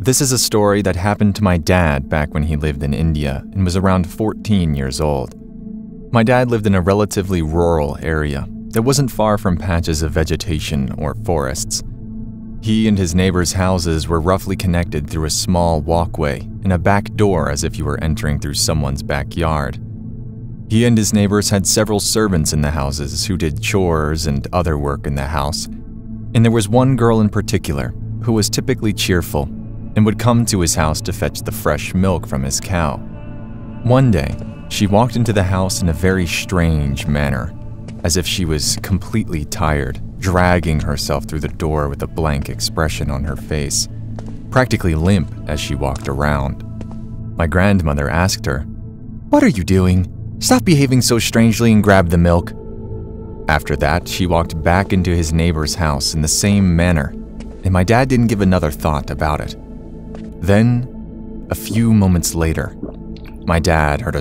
This is a story that happened to my dad back when he lived in India and was around 14 years old. My dad lived in a relatively rural area that wasn't far from patches of vegetation or forests. He and his neighbors' houses were roughly connected through a small walkway and a back door as if you were entering through someone's backyard. He and his neighbors had several servants in the houses who did chores and other work in the house, and there was one girl in particular who was typically cheerful and would come to his house to fetch the fresh milk from his cow. One day, she walked into the house in a very strange manner, as if she was completely tired, dragging herself through the door with a blank expression on her face, practically limp as she walked around. My grandmother asked her, "What are you doing? Stop behaving so strangely and grab the milk." After that, she walked back into his neighbor's house in the same manner, and my dad didn't give another thought about it. Then, a few moments later, my dad heard a